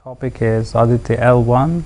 Topic is Aditya L1.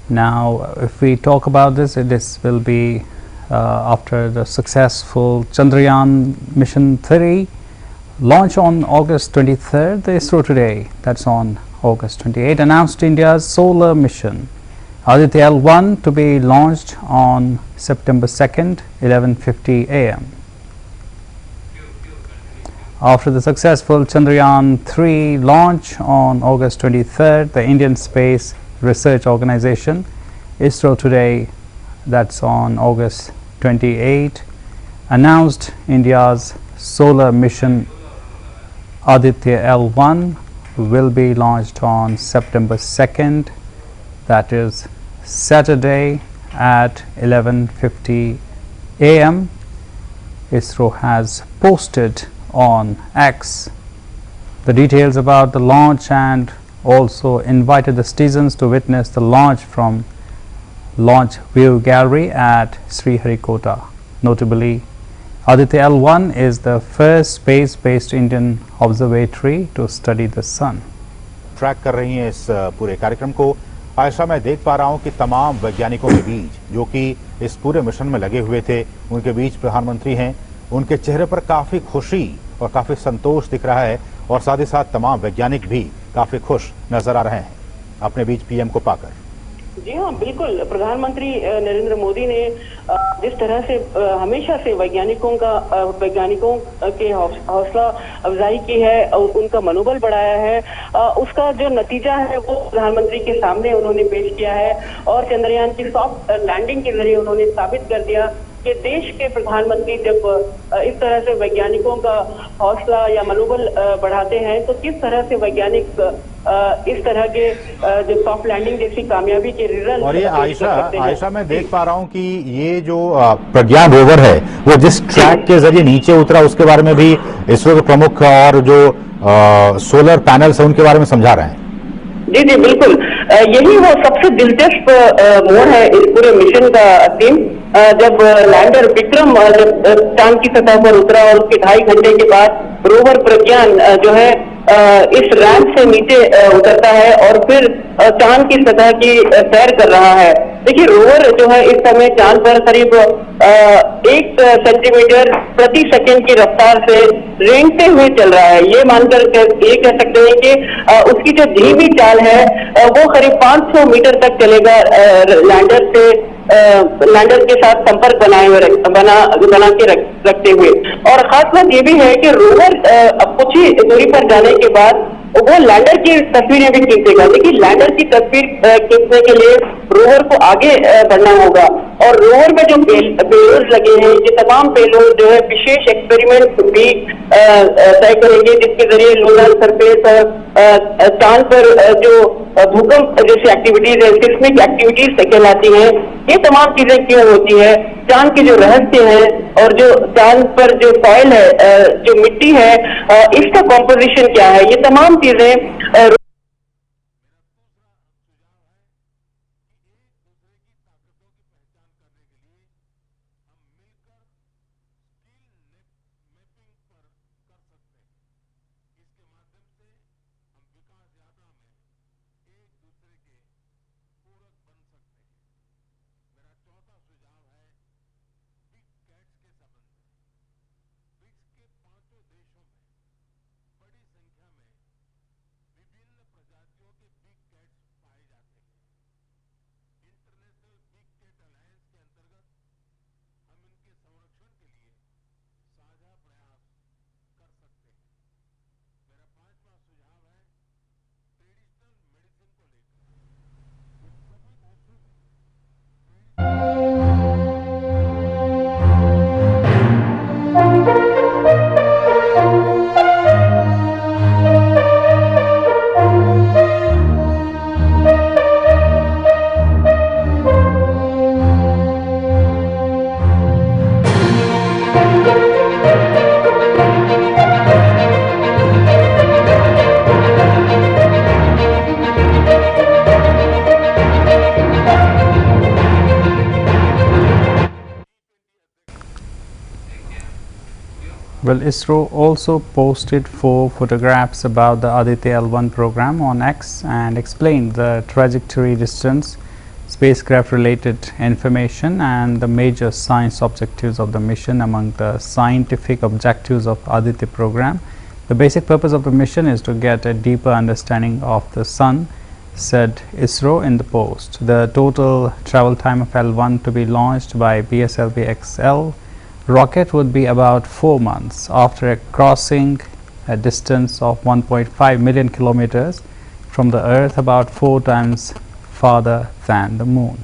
Now, if we talk about this will be after the successful Chandrayaan mission 3 launch on August 23rd. The ISRO today, that's on August 28, announced India's solar mission Aditya L1 to be launched on September 2nd, 11:50 a.m. After the successful Chandrayaan 3 launch on August 23rd, the Indian Space Research Organization, ISRO today, that's on August 28, announced India's solar mission Aditya L1 will be launched on September 2nd, that is Saturday at 11:50 a.m. ISRO has posted on X the details about the launch and also invited the citizens to witness the launch from Launch View Gallery at Sriharikota. Notably, Aditya L1 is the first space-based Indian observatory to study the sun. Track कर रही हैं इस पूरे कार्यक्रम को। आयशा, मैं देख पा रहा हूं कि तमाम वैज्ञानिकों के बीच जो कि इस पूरे मिशन में लगे हुए थे, उनके बीच प्रधानमंत्री हैं। उनके चेहरे पर काफी खुशी और काफी संतोष दिख रहा है और साथ ही साथ तमाम वैज्ञानिक भी काफी खुश नजर आ रहे हैं अपने बीच पीएम को पाकर। जी हाँ, बिल्कुल। प्रधानमंत्री नरेंद्र मोदी ने जिस तरह से हमेशा से वैज्ञानिकों के हौसला अफजाई की है और उनका मनोबल बढ़ाया है, उसका जो नतीजा है वो प्रधानमंत्री के सामने उन्होंने पेश किया है और चंद्रयान की सॉफ्ट लैंडिंग के जरिए उन्होंने साबित कर दिया कि देश के प्रधानमंत्री जब इस तरह से वैज्ञानिकों का हौसला या मनोबल बढ़ाते हैं तो किस तरह से वैज्ञानिक इस तरह के जो सॉफ्ट लैंडिंग जैसी कामयाबी के रिजल्ट। और ये आयशा मैं देख पा रहा हूं कि ये जो प्रज्ञान रोवर है वो जिस ट्रैक के जरिए नीचे उतरा उसके बारे में भी इसरो के प्रमुख और जो सोलर पैनल्स है उनके बारे में समझा रहे हैं। जी जी बिल्कुल, यही वो सबसे दिलचस्प मोड़ है इस पूरे मिशन का थीम। जब लैंडर विक्रम जब चांद की सतह पर उतरा और उसके 2.5 घंटे के बाद रोवर प्रज्ञान जो है इस रैंप से नीचे उतरता है और फिर चांद की सतह की सैर कर रहा है। देखिए, रोवर जो है इस समय चांद पर करीब 1 सेंटीमीटर प्रति सेकंड की रफ्तार से रेंगते हुए चल रहा है। ये मानकर ये कह सकते हैं कि उसकी जो धीमी चाल है वो करीब 500 मीटर तक चलेगा लैंडर के साथ संपर्क बना के रखते हुए। और खास बात ये भी है कि रोवर अब कुछ ही दूरी पर जाने के बाद वो लैंडर की तस्वीरें भी खींचेगा। देखिए, लैंडर की तस्वीर खींचने के लिए रोवर को आगे बढ़ना होगा और रोवर में जो पेलोड लगे हैं, ये तमाम पेलोड जो है विशेष एक्सपेरिमेंट भी तय करेंगे जिसके जरिए लूनर सरफेस और चांद पर जो भूकंप जैसी एक्टिविटीज है, सिस्मिक एक्टिविटीज कहलाती हैं, ये तमाम चीजें क्यों होती है, चांद के जो रहस्य है और जो चांद पर जो सॉइल है, जो मिट्टी है, इसका कॉम्पोजिशन क्या है, ये तमाम चीजें Well, ISRO also posted 4 photographs about the Aditya L1 program on X and explained the trajectory, distance, spacecraft related information and the major science objectives of the mission. Among the scientific objectives of Aditya program, the basic purpose of the mission is to get a deeper understanding of the Sun, said ISRO in the post. The total travel time of L1 to be launched by BSLV-XL rocket would be about 4 months after crossing a distance of 1.5 million kilometers from the Earth, about 4 times farther than the Moon.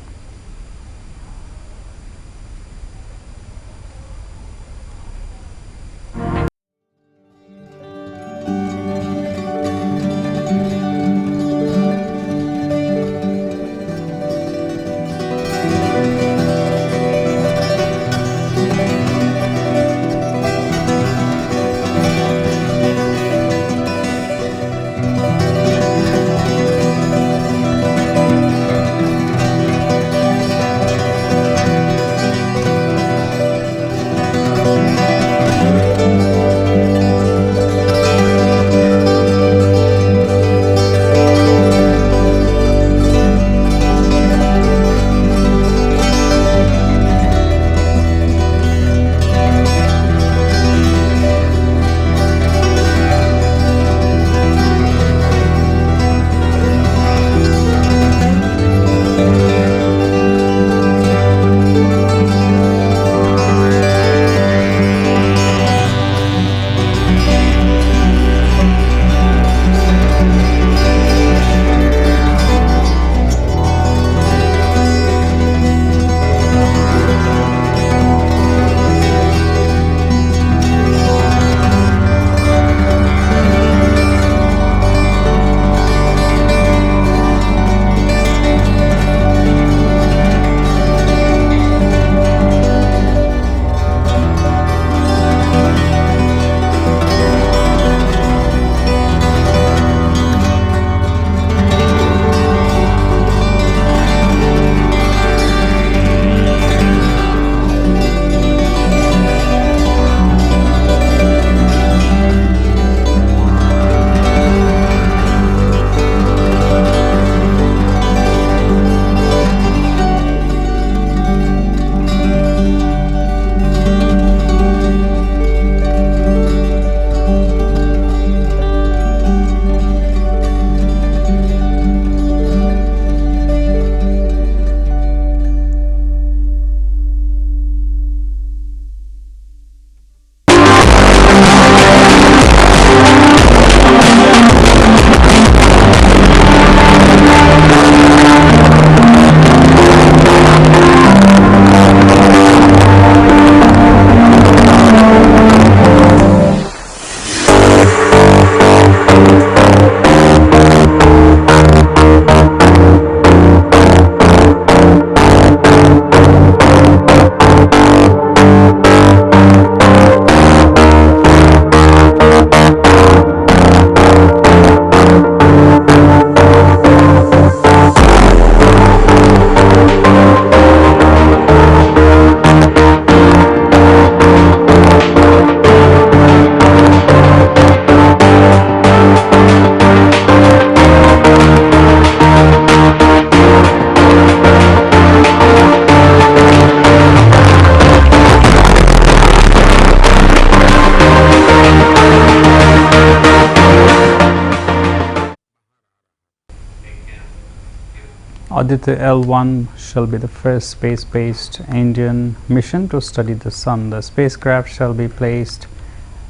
Aditya L1 shall be the first space-based Indian mission to study the Sun. The spacecraft shall be placed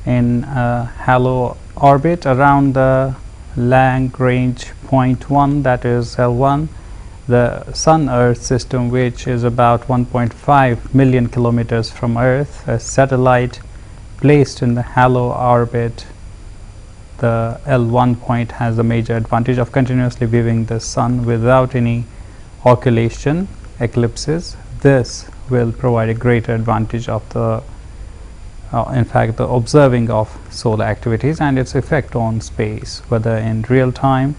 in a halo orbit around the Lagrange point 1, that is L1, the Sun-Earth system, which is about 1.5 million kilometers from Earth. A satellite placed in the halo orbit, the L1 point has the major advantage of continuously viewing the Sun without any occultation, eclipses. This will provide a greater advantage of the in fact the observing of solar activities and its effect on space, whether in real time.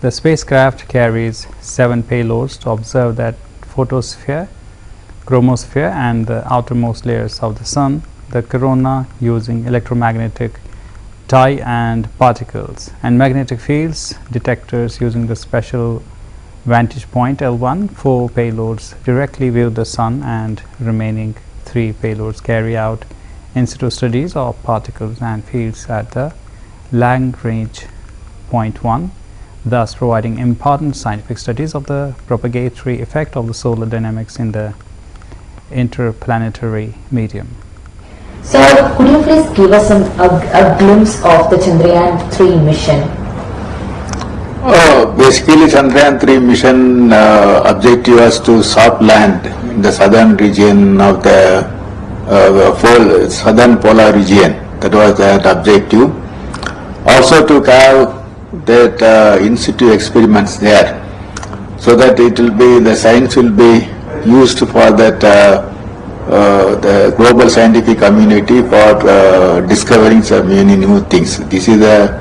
The spacecraft carries 7 payloads to observe that photosphere, chromosphere and the outermost layers of the Sun. the corona using electromagnetic dye and particles, and magnetic fields detectors using the special vantage point L1. 4 payloads directly view the sun, and remaining 3 payloads carry out in situ studies of particles and fields at the Lagrange point 1, thus providing important scientific studies of the propagatory effect of the solar dynamics in the interplanetary medium. Sir, could you please give us a glimpse of the Chandrayaan-3 mission? Basically, Chandrayaan-3 mission objective was to soft land in the southern region of the southern polar region. That was that objective. Also to have that in situ experiments there, so that it will be, the science will be used for that the global scientific community for discovering some many new things. This is the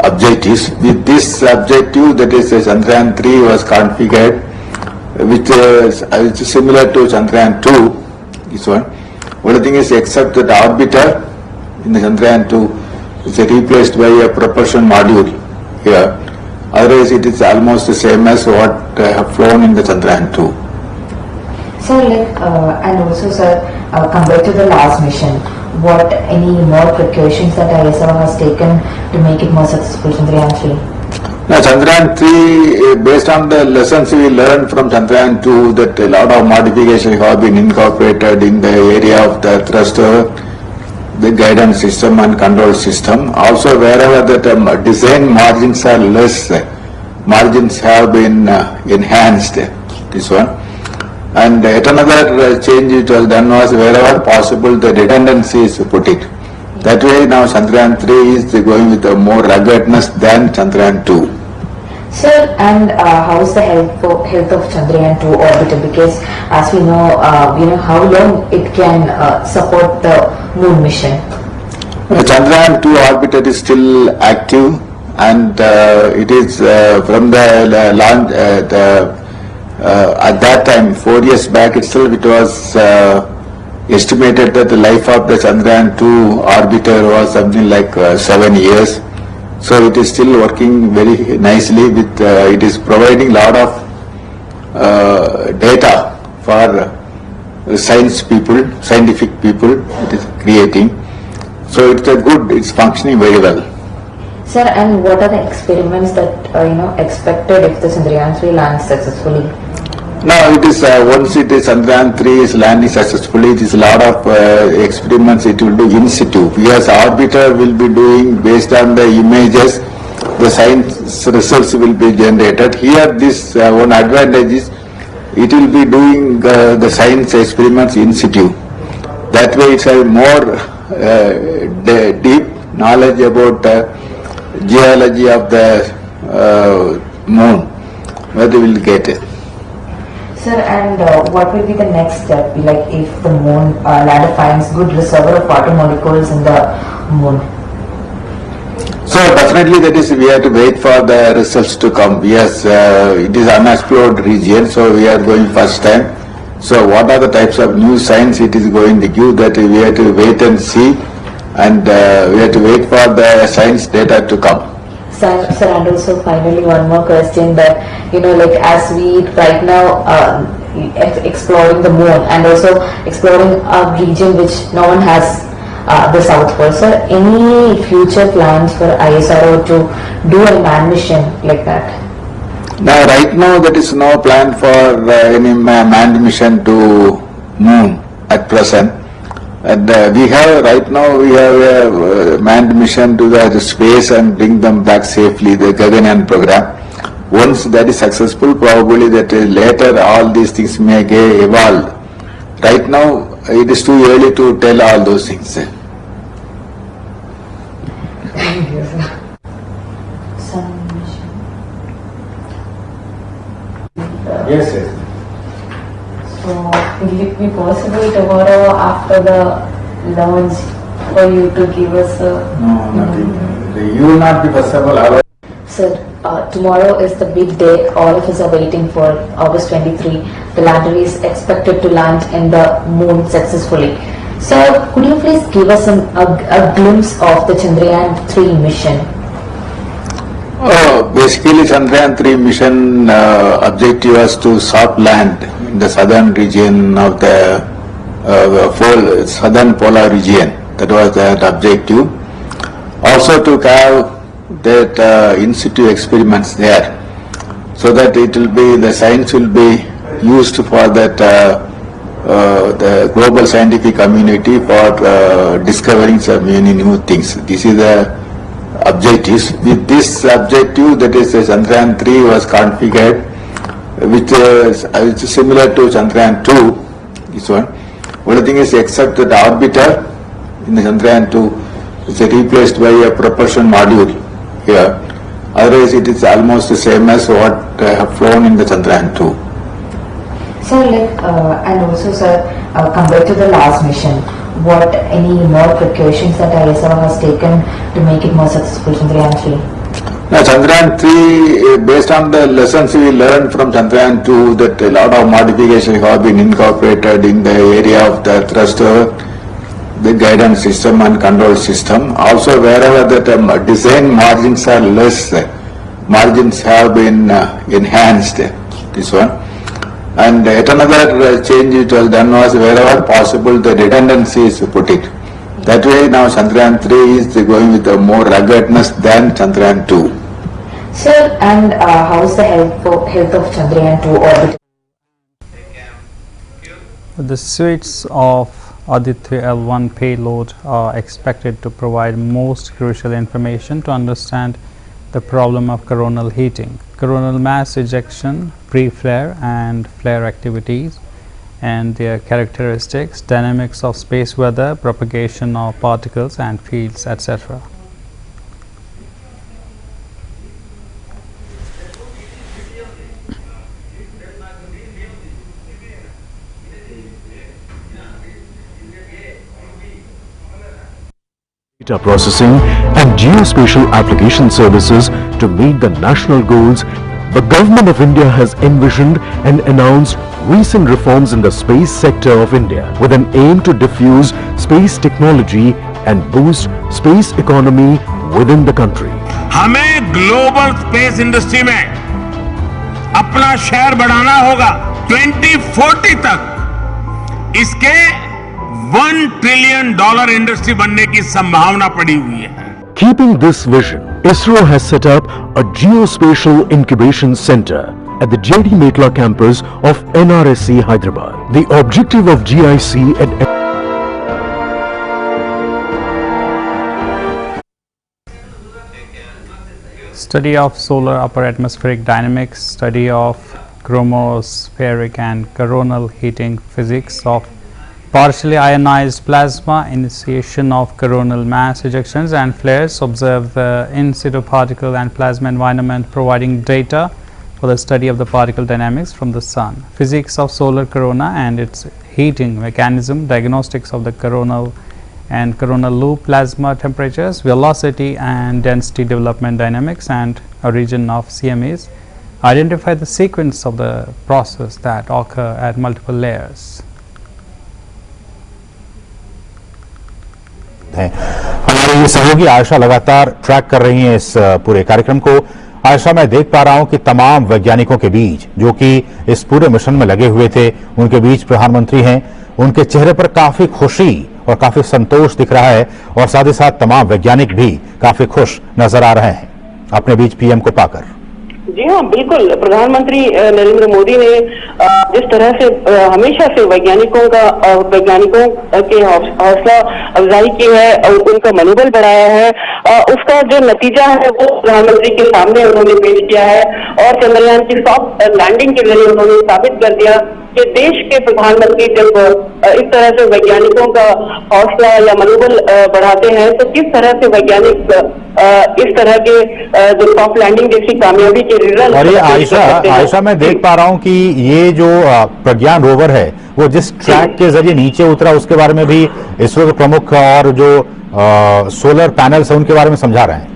objectives. With this objective, that is Chandrayaan-3 was configured, which is similar to Chandrayaan-2, this one. Only thing is, except that the orbiter in the Chandrayaan-2 is replaced by a propulsion module here. Otherwise, it is almost the same as what have flown in the Chandrayaan-2. Sir, and also sir, compared to the last mission, what any more precautions that ISRO has taken to make it more successful, Chandrayaan-3? Now, Chandrayaan-3, based on the lessons we learned from Chandrayaan-2, that a lot of modifications have been incorporated in the area of the thruster, the guidance system and control system. Also, wherever the design margins are less, margins have been enhanced, this one. And yet another change it was done was, wherever possible, the redundancy is put it. That way now Chandrayaan-3 is going with a more ruggedness than Chandrayaan-2. Sir, and how is the health of Chandrayaan-2 orbiter? Because as we know how long it can support the moon mission. Chandrayaan-2 orbiter is still active, and it is from the launch, at that time, 4 years back itself, it was estimated that the life of the Chandrayaan-2 orbiter was something like 7 years. So it is still working very nicely with, it is providing lot of data for scientific people it is creating. So it's it's functioning very well. Sir, and what are the experiments that expected if the Chandrayaan-3 lands successfully? Now it is once it is Chandrayaan-3 is landing successfully, it is a lot of experiments it will do in situ. Because orbiter will be doing based on the images, the science results will be generated. Here this one advantage is it will be doing the science experiments in situ. That way it's a more deep knowledge about geology of the moon, where they will get it. Sir, and what will be the next step, like if the moon lander finds good reservoir of water molecules in the moon? So definitely that is, we have to wait for the results to come. Yes, it is unexplored region, so we are going first time. So what are the types of new science it is going to give, that we have to wait and see, and we have to wait for the science data to come. Sir, and also finally one more question, that as we right now exploring the moon and also exploring a region which no one has, the South Pole. Sir, any future plans for ISRO to do a manned mission like that? Now right now there is no plan for any manned mission to moon at present. And we have a manned mission to the space and bring them back safely, the Gaganyaan program. Once that is successful, probably that later all these things may get evolved. Right now it is too early to tell all those things. Thank you, sir. Sun mission. Yes. So, will it be possible tomorrow after the launch for you to give us a... No, nothing. You will not be possible. Sir, tomorrow is the big day. All of us are waiting for August 23. The lander is expected to land in the moon successfully. So, could you please give us a glimpse of the Chandrayaan-3 mission? Basically, Chandrayaan-3 mission objective was to soft land in the southern region of the southern polar region. That was that objective. Also to have that in situ experiments there, so that it will be, the science will be used for that the global scientific community for discovering some many new things. This is the objectives. With this objective, that is Chandrayaan-3 was configured, which is similar to Chandrayaan-2, this one. Only thing is, except that the orbiter in the Chandrayaan-2 is replaced by a propulsion module here. Otherwise, it is almost the same as what have flown in the Chandrayaan-2. Sir, and also, sir, compared to the last mission, what any more precautions that ISRO has taken to make it more successful, Chandrayaan-3? Now, Chandrayaan-3, based on the lessons we learned from Chandrayaan-2, that a lot of modifications have been incorporated in the area of the thruster, the guidance system and control system. Also, wherever the design margins are less, margins have been enhanced, this one. And yet another change which was done was, wherever possible, the redundancy is put it. That way now Chandrayaan-3 is going with a more ruggedness than Chandrayaan-2. Sir, and how is the health of Chandrayaan-2 orbit? The suites of Aditya L1 payload are expected to provide most crucial information to understand the problem of coronal heating, coronal mass ejection, pre-flare and flare activities, and their characteristics, dynamics of space weather, propagation of particles and fields, etc. Data processing and geospatial application services to meet the national goals, the Government of India has envisioned and announced recent reforms in the space sector of India with an aim to diffuse space technology and boost space economy within the country. हमें global space industry में अपना share बढ़ाना होगा। 2040 तक इसके $1 trillion industry बनने की संभावना पड़ी हुई है। Keeping this vision, ISRO has set up a geospatial incubation center at the J.D. Metla campus of NRSC Hyderabad. The objective of GIC at Study of solar upper atmospheric dynamics, study of chromospheric and coronal heating, physics of partially ionized plasma, initiation of coronal mass ejections and flares, observe the in situ particle and plasma environment, providing data for the study of the particle dynamics from the sun, physics of solar corona and its heating mechanism, diagnostics of the coronal and coronal loop plasma temperatures, velocity and density development dynamics and origin of CMEs, identify the sequence of the process that occur at multiple layers. हमारी ये सहयोगी आयशा लगातार track कर रही हैं इस पूरे कार्यक्रम को। आयशा, मैं देख पा रहा हूं कि तमाम वैज्ञानिकों के बीच जो कि इस पूरे मिशन में लगे हुए थे, उनके बीच प्रधानमंत्री हैं, उनके चेहरे पर काफी खुशी और काफी संतोष दिख रहा है और साथ ही साथ तमाम वैज्ञानिक भी काफी खुश नजर आ रहे हैं अपने बीच पीएम को पाकर। जी हाँ, बिल्कुल। प्रधानमंत्री नरेंद्र मोदी ने जिस तरह से हमेशा से वैज्ञानिकों के हौसला अफजाई की है और उनका मनोबल बढ़ाया है, उसका जो नतीजा है वो प्रधानमंत्री के सामने उन्होंने पेश किया है और चंद्रयान की सॉफ्ट लैंडिंग के जरिए उन्होंने साबित कर दिया कि देश के प्रधानमंत्री जब इस तरह से वैज्ञानिकों का हौसला या मनोबल बढ़ाते हैं तो किस तरह से वैज्ञानिक इस तरह के जो सॉफ्ट लैंडिंग जैसी कामयाबी के रिजल्ट। और ये आयशा मैं देख पा रहा हूं कि ये जो प्रज्ञान रोवर है वो जिस ट्रैक के जरिए नीचे उतरा उसके बारे में भी इसरो के प्रमुख और जो सोलर पैनल्स है उनके बारे में समझा रहे हैं।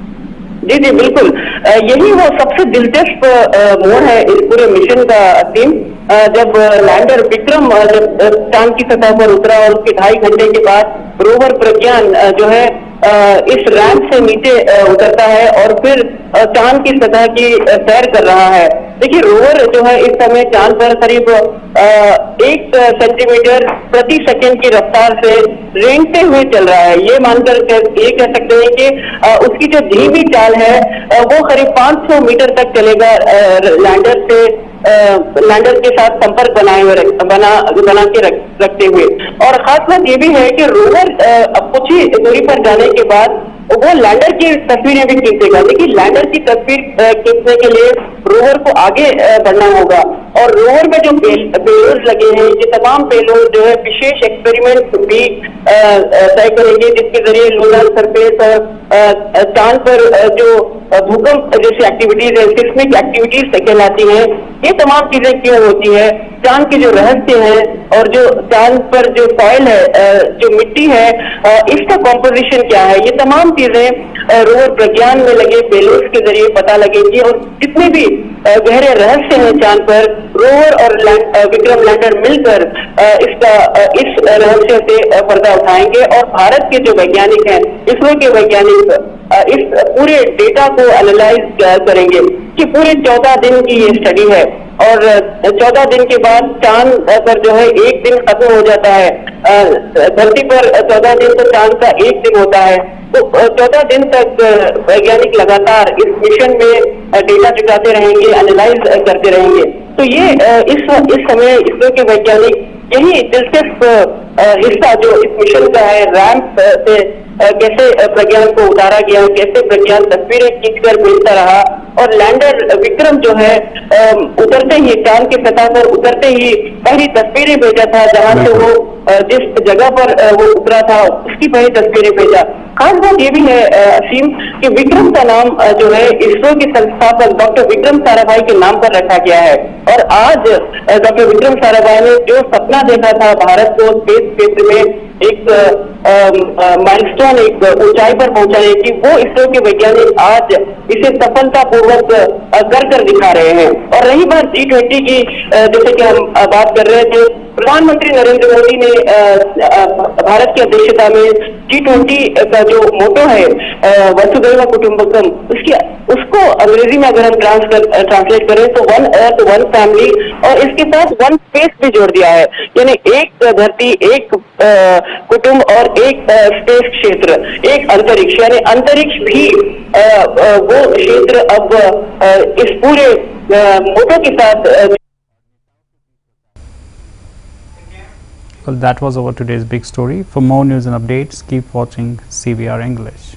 जी जी बिल्कुल, यही वो सबसे दिलचस्प मोड़ है इस पूरे मिशन का थीम। जब लैंडर विक्रम जब चांद की सतह पर उतरा और उसके 2.5 घंटे के बाद रोवर प्रज्ञान जो है इस रैंप से नीचे उतरता है और फिर चांद की सतह की सैर कर रहा है। देखिए, रोवर जो है इस समय चांद पर करीब 1 सेंटीमीटर प्रति सेकंड की रफ्तार से रेंगते हुए चल रहा है। ये मानकर ये कह सकते हैं कि उसकी जो धीमी चाल है वो करीब 500 मीटर तक चलेगा लैंडर के साथ संपर्क बना के रखते हुए। और खास बात ये भी है कि रोवर कुछ ही दूरी पर जाने के बाद वो लैंडर की तस्वीरें भी खींचेगा। देखिए, लैंडर की तस्वीर खींचने के लिए रोवर को आगे बढ़ना होगा और रोवर में जो पेलोड लगे हैं, ये तमाम पेलोड जो है विशेष एक्सपेरिमेंट भी तय करेंगे, जिसके जरिए लूनर सरफेस और चांद पर जो भूकंप जैसी एक्टिविटीज है, सिस्मिक एक्टिविटीज कहलाती हैं, ये तमाम चीजें क्यों होती है, चांद के जो रहस्य हैं और जो चांद पर जो सॉइल है, जो मिट्टी है, इसका कॉम्पोजिशन क्या है, ये तमाम चीजें रोवर प्रज्ञान में लगे पेलोड्स के जरिए पता लगेगी। और जितने भी गहरे रहस्य हैं चांद पर, रोवर और विक्रम लैंडर मिलकर इस रहस्य से पर्दा उठाएंगे और भारत के जो वैज्ञानिक हैं, इसरो के वैज्ञानिक इस पूरे डेटा को एनालाइज करेंगे कि पूरे 14 दिन की ये स्टडी है और 14 दिन के बाद चांद पर जो है एक दिन खत्म हो जाता है। धरती पर 14 दिन तो चांद का एक दिन होता है, तो 14 दिन तक वैज्ञानिक लगातार इस मिशन में डेटा जुटाते रहेंगे, एनालाइज करते रहेंगे। तो ये इस समय इसरो के वैज्ञानिक यही दिलचस्प हिस्सा जो इस मिशन का है, रैंप से कैसे प्रज्ञान को उतारा गया, कैसे प्रज्ञान तस्वीरें खींचकर भेजता रहा और लैंडर विक्रम जो है उतरते ही चांद के सतह पर उतरते ही पहली तस्वीरें भेजा था, जहां से वो जिस जगह पर वो उतरा था उसकी पहली तस्वीरें भेजा। खास बात ये भी है असीम कि विक्रम का नाम जो है इसरो के संस्थापक डॉक्टर विक्रम साराभाई के नाम पर रखा गया है और आज डॉक्टर विक्रम साराभाई ने जो सपना देखा था भारत को स्पेस क्षेत्र में एक माइलस्टोन, एक ऊंचाई पर पहुंचाने की, वो इसरो के वैज्ञानिक आज इसे सफलतापूर्वक कर दिखा रहे हैं। और रही बात G20 की, जैसे कि हम बात कर रहे थे, प्रधानमंत्री नरेंद्र मोदी ने भारत की अध्यक्षता में G20 का जो मोटो है वसुधैव कुटुंबकम, उसको अंग्रेजी में अगर हम ट्रांसलेट करें तो 1 अर्थ 1 फैमिली और इसके साथ 1 स्पेस भी जोड़ दिया है, यानी एक धरती, एक कुटुंब और एक स्पेस क्षेत्र, एक अंतरिक्ष, यानी अंतरिक्ष भी वो क्षेत्र अब इस पूरे मोटो के साथ। Well, that was our today's big story. For more news and updates, keep watching CVR English.